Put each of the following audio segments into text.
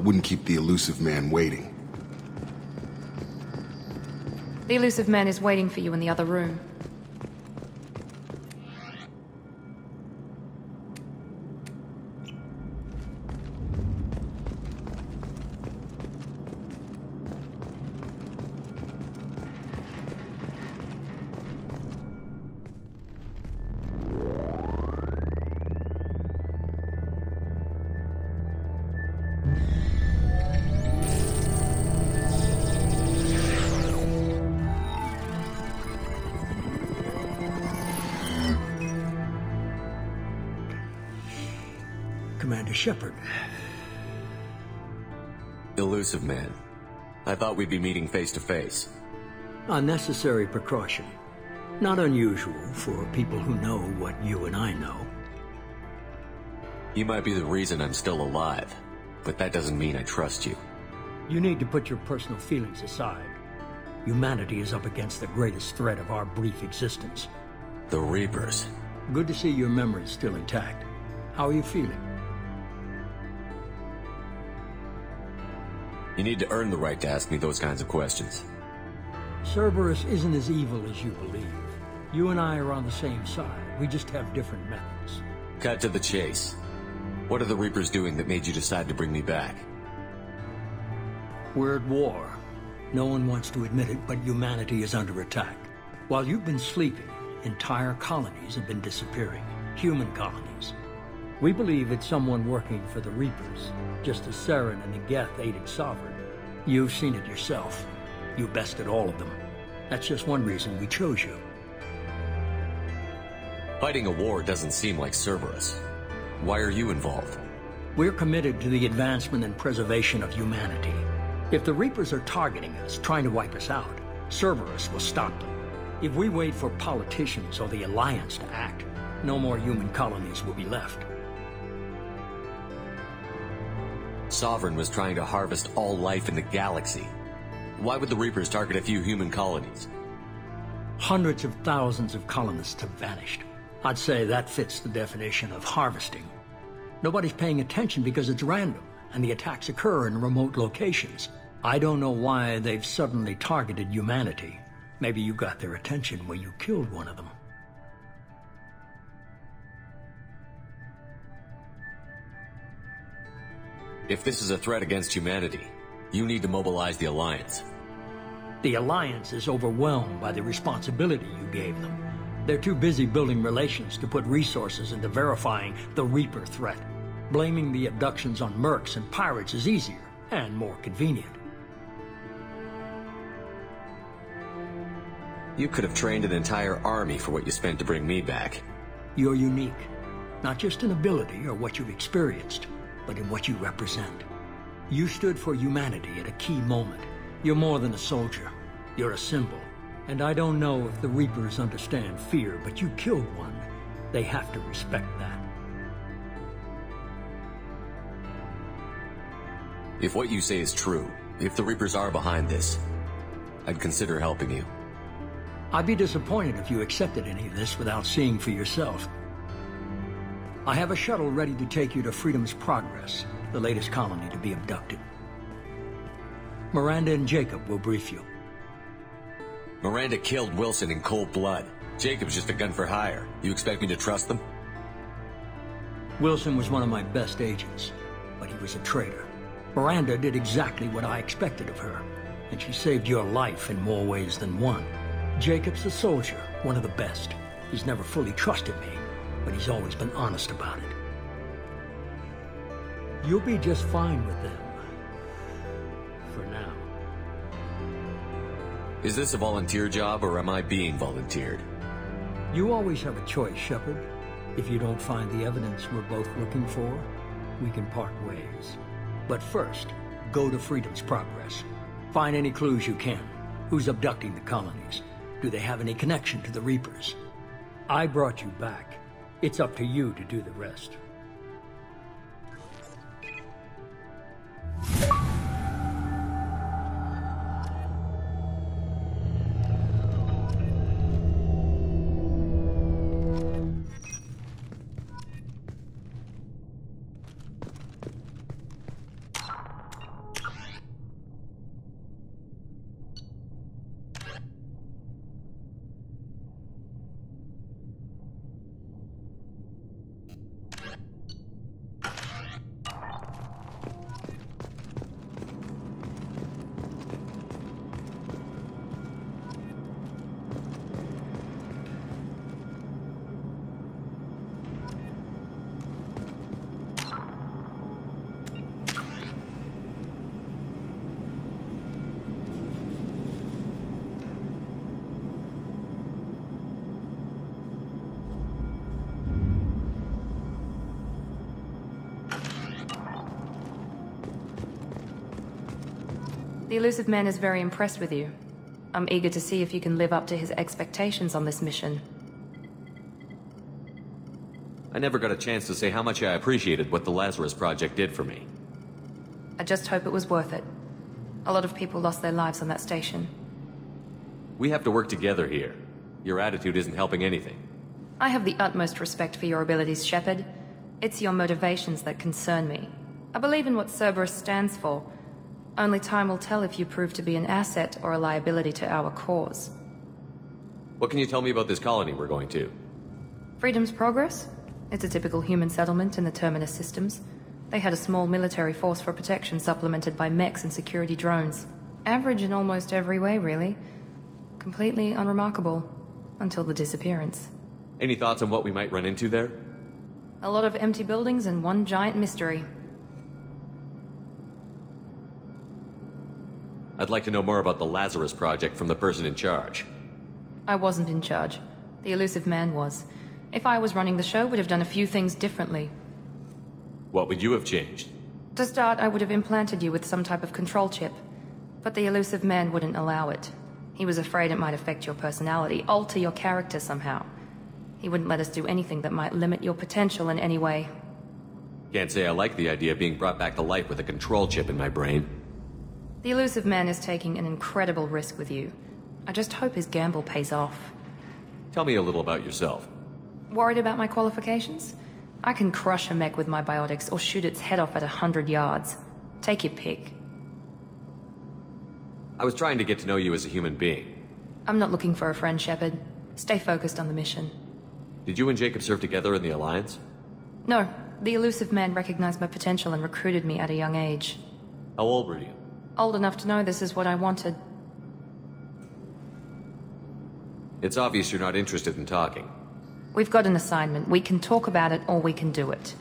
wouldn't keep the elusive man waiting. The elusive man is waiting for you in the other room. Commander Shepard. Elusive man. I thought we'd be meeting face to face. Unnecessary precaution. Not unusual for people who know what you and I know. You might be the reason I'm still alive, but that doesn't mean I trust you. You need to put your personal feelings aside. Humanity is up against the greatest threat of our brief existence. The Reapers. Good to see your memory's still intact. How are you feeling? You need to earn the right to ask me those kinds of questions. Cerberus isn't as evil as you believe. You and I are on the same side. We just have different methods. Cut to the chase. What are the Reapers doing that made you decide to bring me back? We're at war. No one wants to admit it, but humanity is under attack. While you've been sleeping, entire colonies have been disappearing. Human colonies. We believe it's someone working for the Reapers, just as Saren and the Geth aided Sovereign. You've seen it yourself. You bested all of them. That's just one reason we chose you. Fighting a war doesn't seem like Cerberus. Why are you involved? We're committed to the advancement and preservation of humanity. If the Reapers are targeting us, trying to wipe us out, Cerberus will stop them. If we wait for politicians or the Alliance to act, no more human colonies will be left. Sovereign was trying to harvest all life in the galaxy. Why would the Reapers target a few human colonies? Hundreds of thousands of colonists have vanished. I'd say that fits the definition of harvesting. Nobody's paying attention because it's random, and the attacks occur in remote locations. I don't know why they've suddenly targeted humanity. Maybe you got their attention when you killed one of them. If this is a threat against humanity, you need to mobilize the Alliance. The Alliance is overwhelmed by the responsibility you gave them. They're too busy building relations to put resources into verifying the Reaper threat. Blaming the abductions on mercs and pirates is easier and more convenient. You could have trained an entire army for what you spent to bring me back. You're unique, not just in ability or what you've experienced, but in what you represent. You stood for humanity at a key moment. You're more than a soldier. You're a symbol. And I don't know if the Reapers understand fear, but you killed one. They have to respect that. If what you say is true, if the Reapers are behind this, I'd consider helping you. I'd be disappointed if you accepted any of this without seeing for yourself. I have a shuttle ready to take you to Freedom's Progress, the latest colony to be abducted. Miranda and Jacob will brief you. Miranda killed Wilson in cold blood. Jacob's just a gun for hire. You expect me to trust them? Wilson was one of my best agents, but he was a traitor. Miranda did exactly what I expected of her, and she saved your life in more ways than one. Jacob's a soldier, one of the best. He's never fully trusted me, but he's always been honest about it. You'll be just fine with them. For now. Is this a volunteer job, or am I being volunteered? You always have a choice, Shepard. If you don't find the evidence we're both looking for, we can part ways. But first, go to Freedom's Progress. Find any clues you can. Who's abducting the colonies? Do they have any connection to the Reapers? I brought you back. It's up to you to do the rest. The Elusive Man is very impressed with you. I'm eager to see if you can live up to his expectations on this mission. I never got a chance to say how much I appreciated what the Lazarus Project did for me. I just hope it was worth it. A lot of people lost their lives on that station. We have to work together here. Your attitude isn't helping anything. I have the utmost respect for your abilities, Shepard. It's your motivations that concern me. I believe in what Cerberus stands for. Only time will tell if you prove to be an asset or a liability to our cause. What can you tell me about this colony we're going to? Freedom's Progress? It's a typical human settlement in the Terminus systems. They had a small military force for protection supplemented by mechs and security drones. Average in almost every way, really. Completely unremarkable. Until the disappearance. Any thoughts on what we might run into there? A lot of empty buildings and one giant mystery. I'd like to know more about the Lazarus Project from the person in charge. I wasn't in charge. The Elusive Man was. If I was running the show, would have done a few things differently. What would you have changed? To start, I would have implanted you with some type of control chip. But the Elusive Man wouldn't allow it. He was afraid it might affect your personality, alter your character somehow. He wouldn't let us do anything that might limit your potential in any way. Can't say I like the idea of being brought back to life with a control chip in my brain. The Elusive Man is taking an incredible risk with you. I just hope his gamble pays off. Tell me a little about yourself. Worried about my qualifications? I can crush a mech with my biotics or shoot its head off at 100 yards. Take your pick. I was trying to get to know you as a human being. I'm not looking for a friend, Shepard. Stay focused on the mission. Did you and Jacob serve together in the Alliance? No. The Elusive Man recognized my potential and recruited me at a young age. How old were you? Old enough to know this is what I wanted. It's obvious you're not interested in talking. We've got an assignment. We can talk about it or we can do it.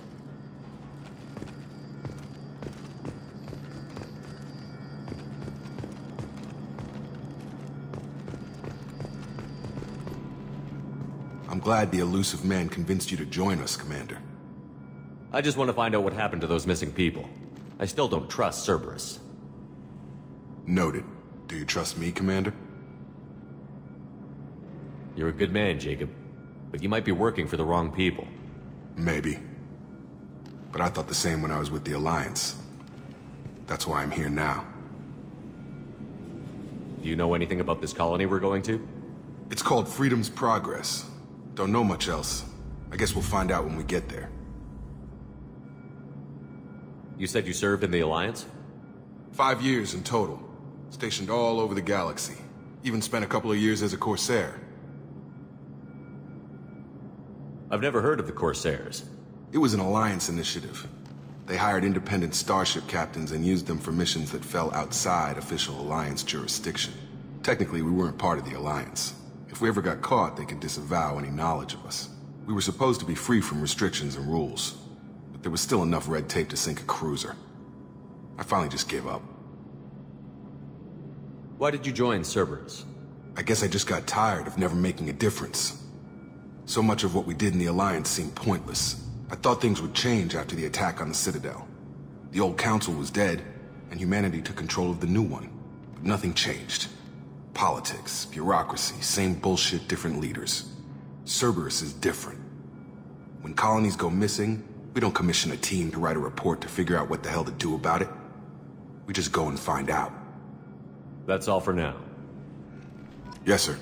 I'm glad the Elusive Man convinced you to join us, Commander. I just want to find out what happened to those missing people. I still don't trust Cerberus. Noted. Do you trust me, Commander? You're a good man, Jacob. But you might be working for the wrong people. Maybe. But I thought the same when I was with the Alliance. That's why I'm here now. Do you know anything about this colony we're going to? It's called Freedom's Progress. Don't know much else. I guess we'll find out when we get there. You said you served in the Alliance? 5 years in total. Stationed all over the galaxy. Even spent a couple of years as a Corsair. I've never heard of the Corsairs. It was an Alliance initiative. They hired independent starship captains and used them for missions that fell outside official Alliance jurisdiction. Technically, we weren't part of the Alliance. If we ever got caught, they could disavow any knowledge of us. We were supposed to be free from restrictions and rules, but there was still enough red tape to sink a cruiser. I finally just gave up. Why did you join Cerberus? I guess I just got tired of never making a difference. So much of what we did in the Alliance seemed pointless. I thought things would change after the attack on the Citadel. The old council was dead, and humanity took control of the new one. But nothing changed. Politics, bureaucracy, same bullshit, different leaders. Cerberus is different. When colonies go missing, we don't commission a team to write a report to figure out what the hell to do about it. We just go and find out. That's all for now. Yes, sir.